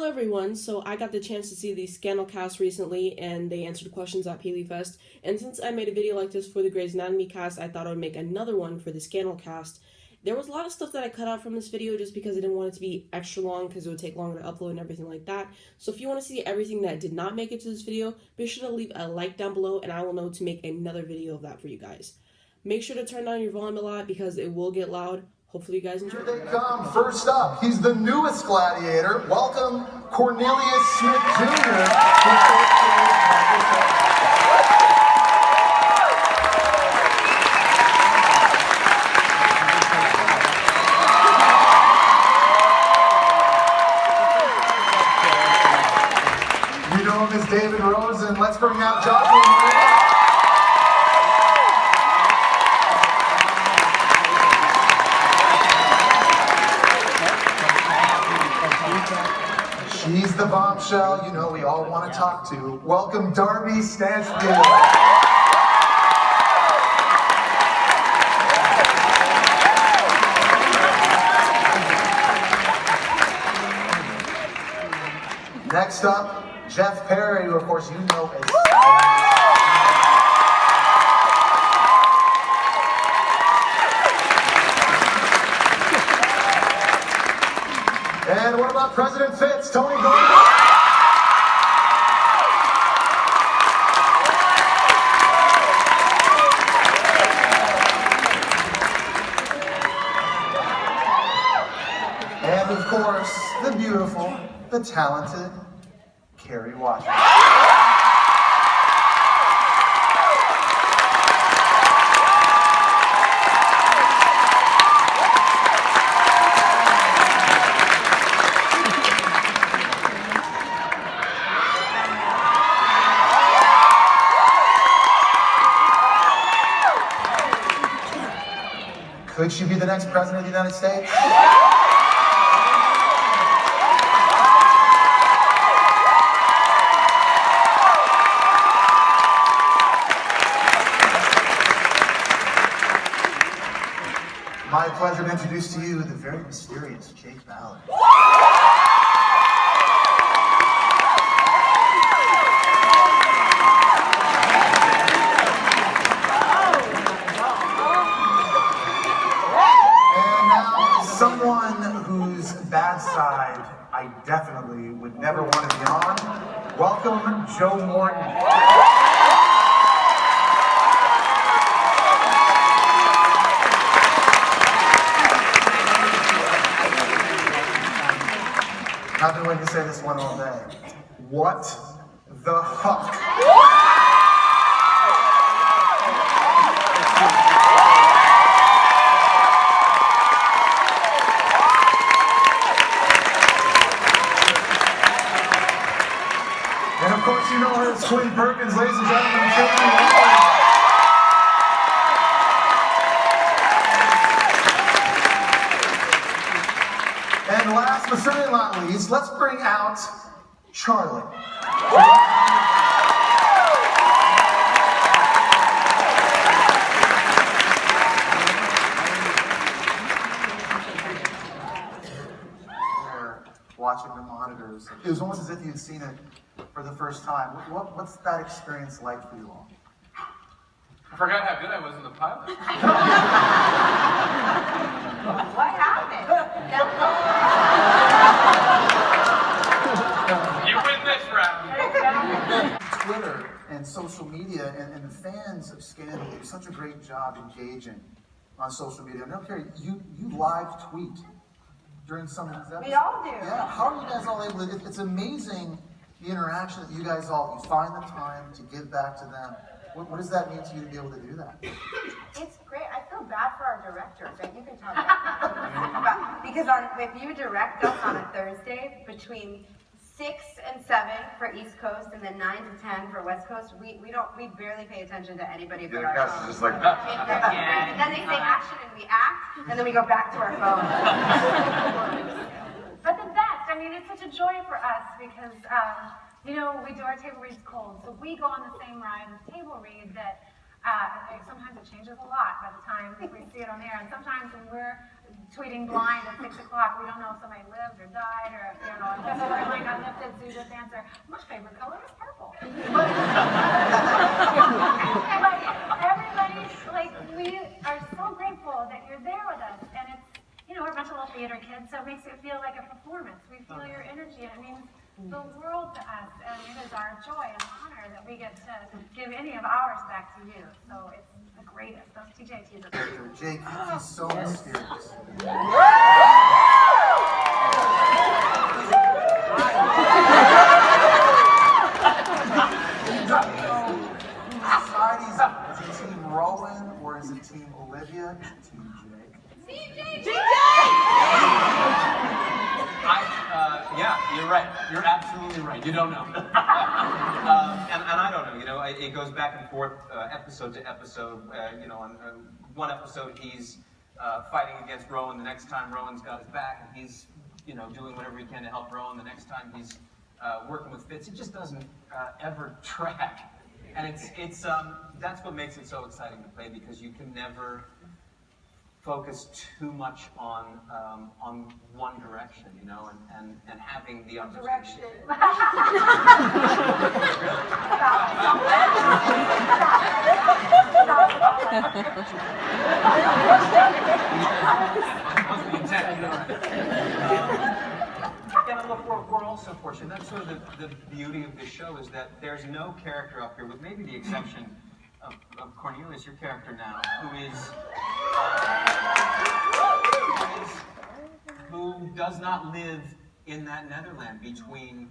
Hello everyone, so I got the chance to see the Scandal cast recently and they answered questions at Paleyfest, and since I made a video like this for the Grey's Anatomy cast, I thought I would make another one for the Scandal cast. There was a lot of stuff that I cut out from this video just because I didn't want it to be extra long because it would take longer to upload and everything like that. So if you want to see everything that did not make it to this video, be sure to leave a like down below and I will know to make another video of that for you guys. Make sure to turn down your volume a lot because it will get loud. Hopefully you guys enjoy. Here they come. First up, he's the newest gladiator. Welcome, Cornelius Smith Jr. You know him as David Rosen. Let's bring out Joshua. She's the bombshell, you know, we all want to talk to. Welcome, Darby Stanchfield. Next up, Jeff Perry, who of course you know as... And what about President Fitz, Tony Gordon? And of course, the beautiful, the talented Kerry Washington. Could she be the next president of the United States? My pleasure to introduce to you the very mysterious Jake Ballard. Someone whose bad side I definitely would never want to be on. Welcome, Joe Morton. I've been waiting to say this one all day. What the huck? And of course, you know her as Quinn Perkins, ladies and gentlemen. And last but certainly not least, let's bring out Charlie. Watching the monitors. It was almost as if you'd seen it for the first time. What's that experience like for you all? I forgot how good I was in the pilot. What happened? You win this round. Twitter and social media and the fans of Scandal do such a great job engaging on social media. I know, Kerry, you live tweet during some of these episodes. We all do. Yeah, how are you guys all able to, it's amazing the interaction that you guys all, you find the time to give back to them. What does that mean to you to be able to do that? It's great. I feel bad for our directors, and you can talk about that. Because if you direct us on a Thursday between 6 and 7 for East Coast and then 9 to 10 for West Coast, we barely pay attention to anybody but our phones. Just like And then they say action and we act, and then we go back to our phones. But the best, I mean, it's such a joy for us because you know, we do our table reads cold, so we go on the same ride with table read that sometimes it changes a lot by the time we see it on air, and sometimes when we're tweeting blind at 6 o'clock. We don't know if somebody lived or died or if, if the storyline got lifted, so you just answer, my favorite color is purple. But everybody, we are so grateful that you're there with us. And it's, we're a bunch of little theater kids, so it makes it feel like a performance. We feel your energy, and it means the world to us. And it is our joy and honor that we get to give any of ours back to you. So it's the greatest. Those TJTs are great. Jake, he's so mysterious. Society's, is it Team Rowan or is it Team Olivia? Is it Team Jake? Yeah, you're right. You're absolutely right. You don't know. and I don't know. It goes back and forth episode to episode. On one episode he's fighting against Rowan. The next time Rowan's got his back and he's, doing whatever he can to help Rowan. The next time he's working with Fitz. It just doesn't ever track. And it's that's what makes it so exciting to play, because you can never focus too much on one direction, and having the opportunity. Direction. Look, we're also fortunate. That's sort of the beauty of this show, is that there's no character up here, with maybe the exception of Cornelius, your character now, who does not live in that Netherland between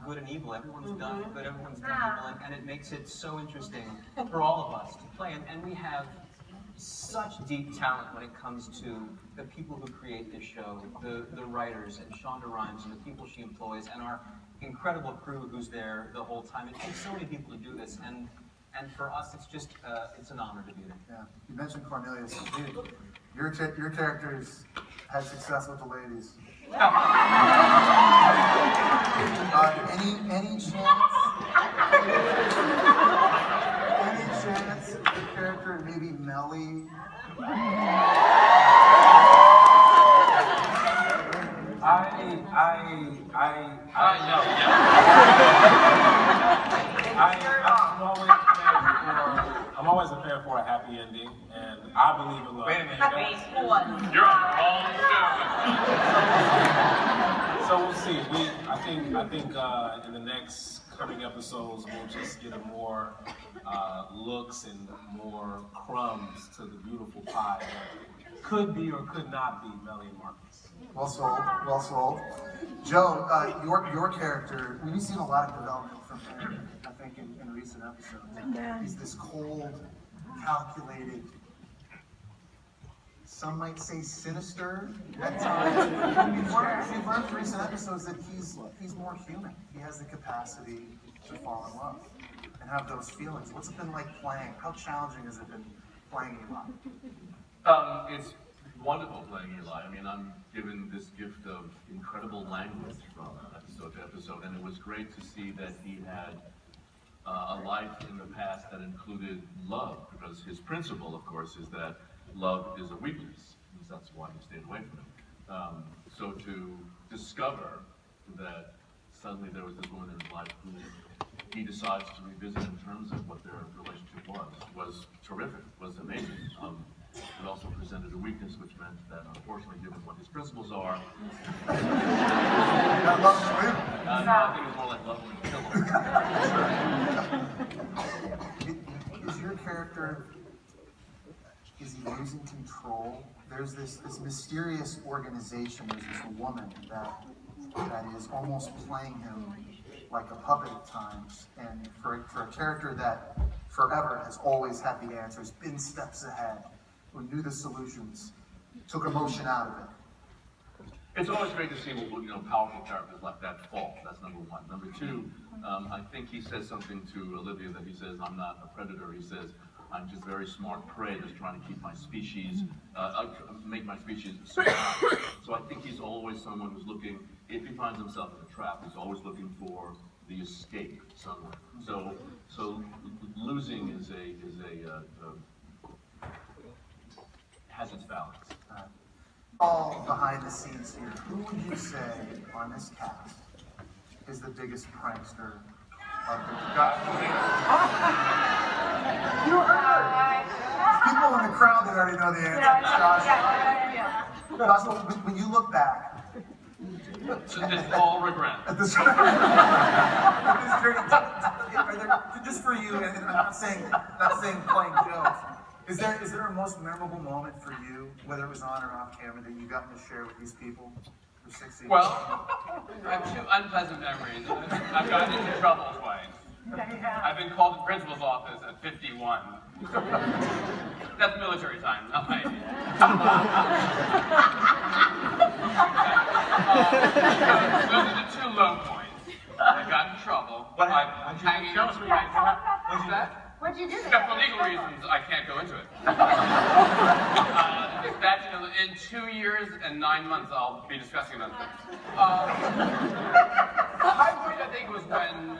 good and evil. Everyone's done good, everyone's done evil, and it makes it so interesting for all of us to play. And we have such deep talent when it comes to the people who create this show, the writers, and Shonda Rhimes, and the people she employs, and our incredible crew who's there the whole time. It takes so many people to do this, and for us, it's just, it's an honor to be there. Yeah, you mentioned Cornelius. Your characters had success with the ladies. Any chance the character maybe Melly? I'm always a fan for a happy ending, and I believe in love. Wait a minute. You're on the wrong show. So we'll see. I think in the next coming episodes, we'll just get more looks and more crumbs to the beautiful pie that could be or could not be Melly and Marcus. Well sold, well sold. Joe, your character, we've seen a lot of development from him, I think, in recent episodes. He's this cold, calculated, some might say sinister at times. We've learned from recent episodes that he's more human. He has the capacity to fall in love and have those feelings. What's it been like playing? How challenging has it been playing Eli? It's wonderful playing Eli. I mean, I'm given this gift of incredible language from episode to episode, and it was great to see that he had a life in the past that included love, because his principle, of course, is that love is a weakness. That's why he stayed away from it. So to discover that suddenly there was this woman in his life who he decides to revisit in terms of what their relationship was terrific, was amazing. It also presented a weakness, which meant that, unfortunately, given what his principles are, I think it was more like love and kill. Is your character, is he losing control? There's this mysterious organization, there's this woman that is almost playing him like a puppet at times, and for a character that forever has always had the answers, been steps ahead, who knew the solutions, took emotion out of it. It's always great to see powerful characters like that fall. That's number one. Number two, I think he says something to Olivia that he says, I'm not a predator. He says, I'm just very smart prey, just trying to keep my species, make my species survive. So I think he's always someone who's looking, if he finds himself in a trap, he's always looking for the escape somewhere. So losing has its balance. All behind the scenes here, who would you say on this cast is the biggest prankster of the You heard! There's people in the crowd that already know the answer. Josh, when you look back, It's all regret. at this just for you, and I'm not saying playing jokes. Is there a most memorable moment for you, whether it was on or off camera, that you got to share with these people for 6 years? Well, I have two unpleasant memories. I've gotten into trouble twice. I've been called to the principal's office at 51. That's military time, not my age. Those are the two low points. I got in trouble. What happened? Tell us what happened. What's that? What'd you do? For legal reasons, I can't go into it. In 2 years and 9 months, I'll be discussing another thing. The high point, I think, was when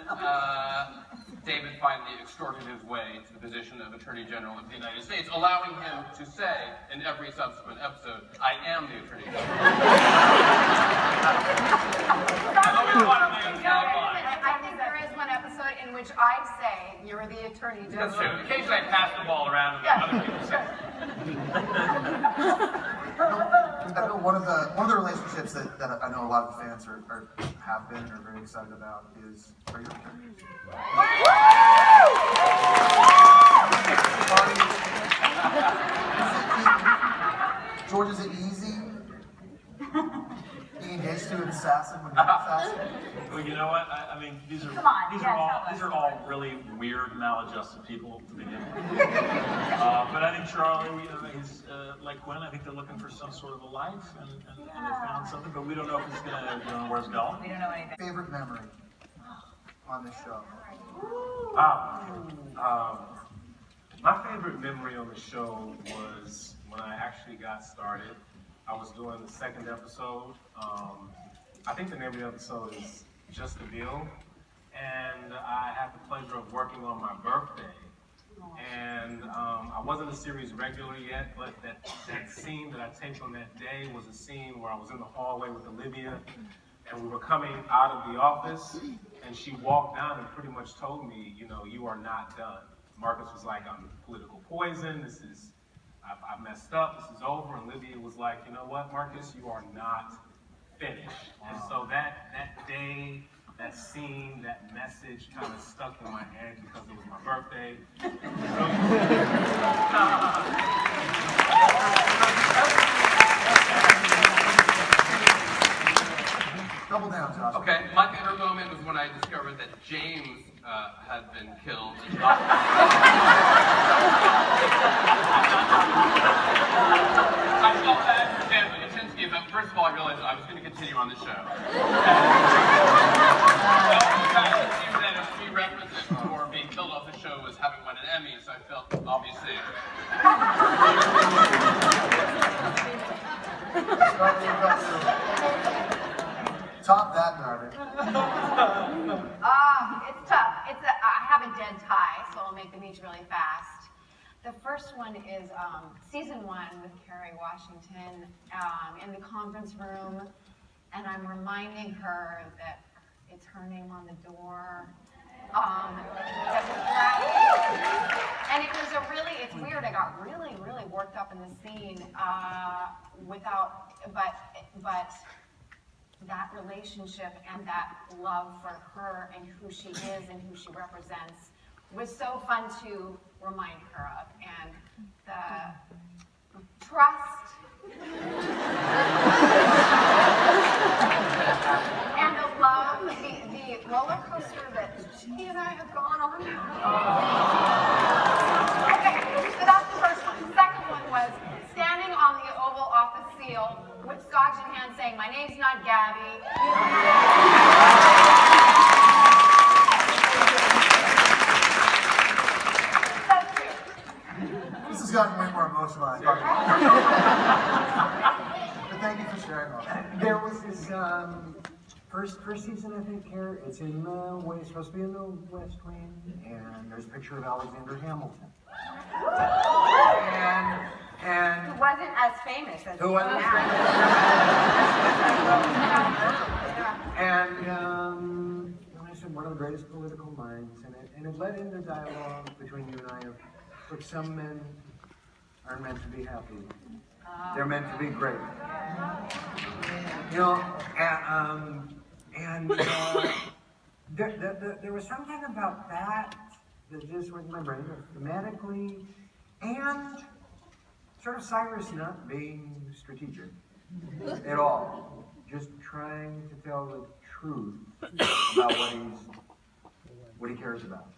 David finally extorted his way to the position of Attorney General of the United States, allowing him to say in every subsequent episode, I am the Attorney General. I've always wanted my own tagline. I think there is one episode in which I say you're the Attorney General. That's true. Occasionally I pass the ball around and other people say it. I know one of the relationships that I know a lot of fans have been and are very excited about is are your parents. George, is it easy being engaged to an assassin when you're an assassin? Well, you know what? I mean, these are all really weird, maladjusted people to begin with. But I think Charlie, he's like Gwen. I think they're looking for some sort of a life, and they found something. But we don't know if it's gonna, where it's going. We don't know anything. Favorite memory on this show? My favorite memory on the show was when I actually got started. I was doing the second episode. I think the name of the episode is Just a Deal. And I had the pleasure of working on my birthday. And I wasn't a series regular yet, but that scene that I taped on that day was a scene where I was in the hallway with Olivia, and we were coming out of the office, and she walked down and pretty much told me, you are not done. Marcus was like, I'm political poison, I've messed up, this is over, and Olivia was like, you know what, Marcus, you are not finished. And so that day, that scene, that message kind of stuck in my head because it was my birthday. Double down, Josh. Okay, my favorite moment was when I discovered that James had been killed. I felt bad for Dan Litinsky, but first of all, I realized I was going to continue on the show. It seemed that a prerequisite for being killed off the show was having won an Emmy, so I felt obviously. Top that, Darby. It's tough. I have a dead tie, so I'll make them each really fast. The first one is season 1 with Kerry Washington in the conference room, and I'm reminding her that it's her name on the door. And it was it's weird, I got really, really worked up in the scene but that relationship and that love for her and who she is and who she represents was so fun to remind her of. And the trust and the love, the roller coaster that she and I have gone on. Okay, so that's the first one. The second one was standing on the Oval Office seal with scotch in hand saying, my name's not Gabby. That's two. This has gotten way more emotional than I thought. But thank you for sharing all that. There was this first season, I think, here. It's in the way it's supposed to be in the West Wing, and there's a picture of Alexander Hamilton. Who wasn't as famous as Who wasn't now. And I said, one of the greatest political minds, and it led into dialogue between you and I of, look, some men aren't meant to be happy. They're meant to be great. You know, there was something about that just went in my brain, thematically, and sort of Cyrus not being strategic at all, just trying to tell the truth about what he cares about.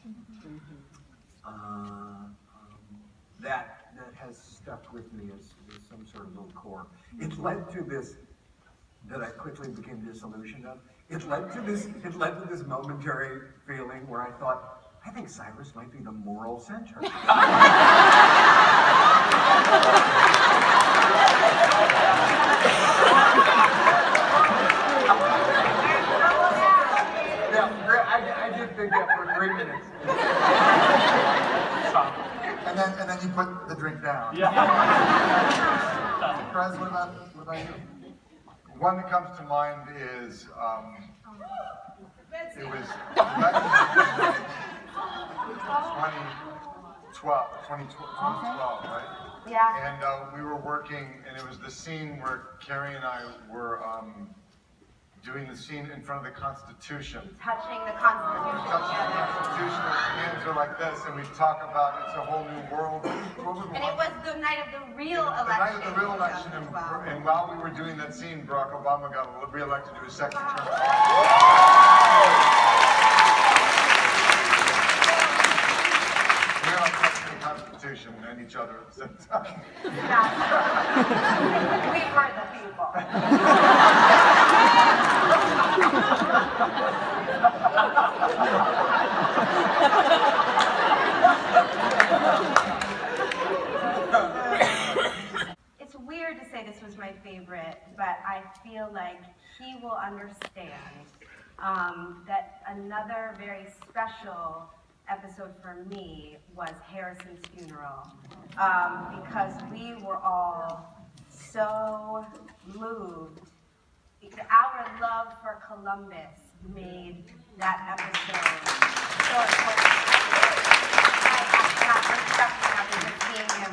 That has stuck with me as some sort of little core. It led to this that I quickly became disillusioned of. It led to this momentary feeling where I thought, I think Cyrus might be the moral center. I did think that for 3 minutes. And then you put the drink down. Yeah. Prez, what about you? One that comes to mind is, it was 2012, right? Yeah. And we were working, and it was the scene where Carrie and I were doing the scene in front of the Constitution. Touching the Constitution. Touching the Constitution, our hands are like this, and we talk about it's a whole new world. And it was the night of the real election. The night of the real election, and while we were doing that scene, Barack Obama got re-elected to his second term. We're not touching the Constitution and each other at the same time. We were the people. It's weird to say this was my favorite, but I feel like he will understand that another very special episode for me was Harrison's funeral, because we were all so moved. Our love for Columbus made that episode so important. After just seeing him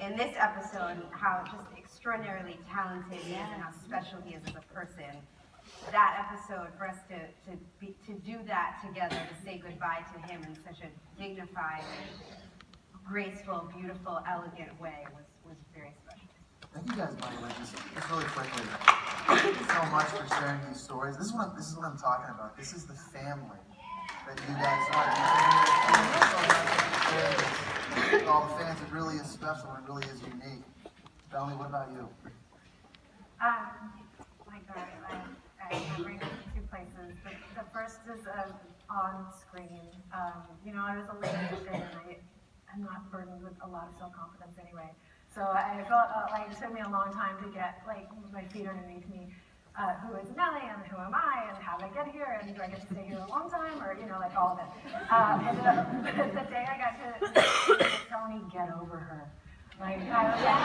in this episode, how just extraordinarily talented he is and how special he is as a person. That episode, for us to do that together, to say goodbye to him in such a dignified, graceful, beautiful, elegant way was very special. Thank you guys, by the way, just really quickly. Thank you so much for sharing these stories. This is what I'm talking about. This is the family that you guys are. All the fans, it really is special and it really is unique. Bellamy, what about you? My God, I bring it to 2 places. The first is on screen. I was a lady and I'm not burdened with a lot of self-confidence anyway. So I felt like it took me a long time to get like my feet underneath me. Who is Nellie and who am I and how did I get here and do I get to stay here a long time or like all of it. And the day I got to Tony, get over her. Like I was like,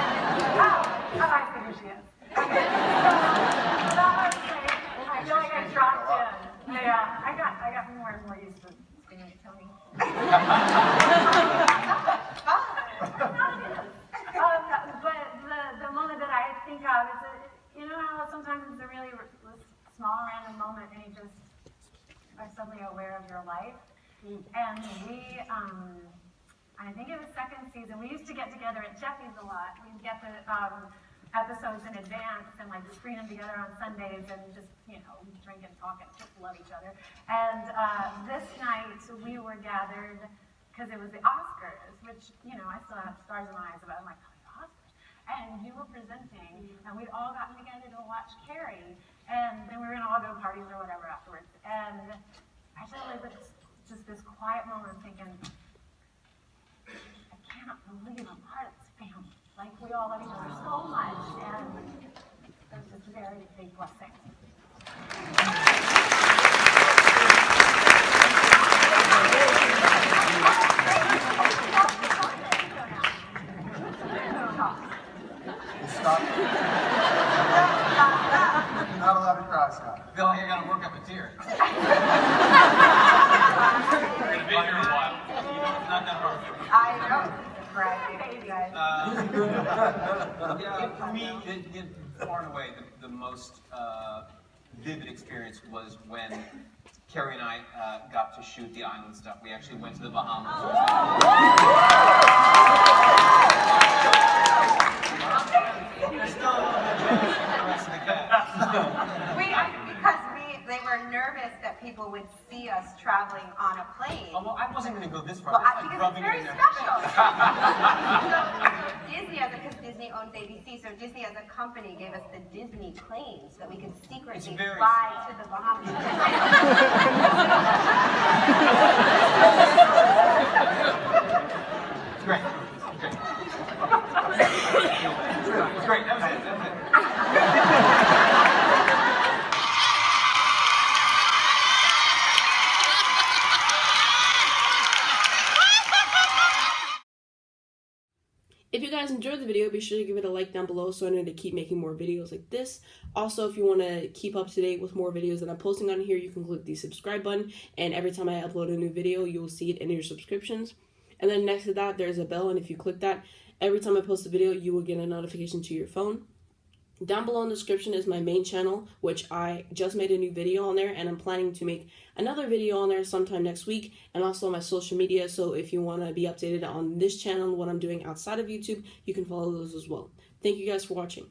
oh, I figure she is. So that was like, I feel like I dropped in. Yeah, I got more and more used to screaming at Tony. But the moment that I think of is how sometimes it's a really small random moment and you just are suddenly aware of your life. And we, I think it was second season, we used to get together at Jeffy's a lot. We'd get the episodes in advance and like screen them together on Sundays and just, drink and talk and just love each other. And this night we were gathered because it was the Oscars, which, I still have stars in my eyes about. I'm like, oh, the Oscars. And you were presenting, and we'd all gotten together to watch Carrie, and then we were gonna all go to parties or whatever afterwards. And I totally was just this quiet moment thinking, I can't believe I'm part of this family. Like, we all love each other so much, and it was just a very big blessing. Yeah, for me, far and away, the most vivid experience was when Carrie and I got to shoot the island stuff. We actually went to the Bahamas. There's still a little bit of jealousy for the rest of the cast. They were nervous that people would see us traveling on a plane. Oh, well, I wasn't going to go this far. Well, because it's very special. Disney, because Disney owns ABC, so Disney as a company gave us the Disney plane so that we could secretly fly to the Bahamas. It's great. It's great. That was it. If you guys enjoyed the video, be sure to give it a like down below so I know to keep making more videos like this. Also, if you want to keep up to date with more videos that I'm posting on here, you can click the subscribe button, and every time I upload a new video, you'll see it in your subscriptions. And then next to that, there's a bell, and if you click that, every time I post a video, you will get a notification to your phone. Down below in the description is my main channel, which I just made a new video on there, and I'm planning to make another video on there sometime next week, and also my social media, so if you want to be updated on this channel and what I'm doing outside of YouTube, you can follow those as well. Thank you guys for watching.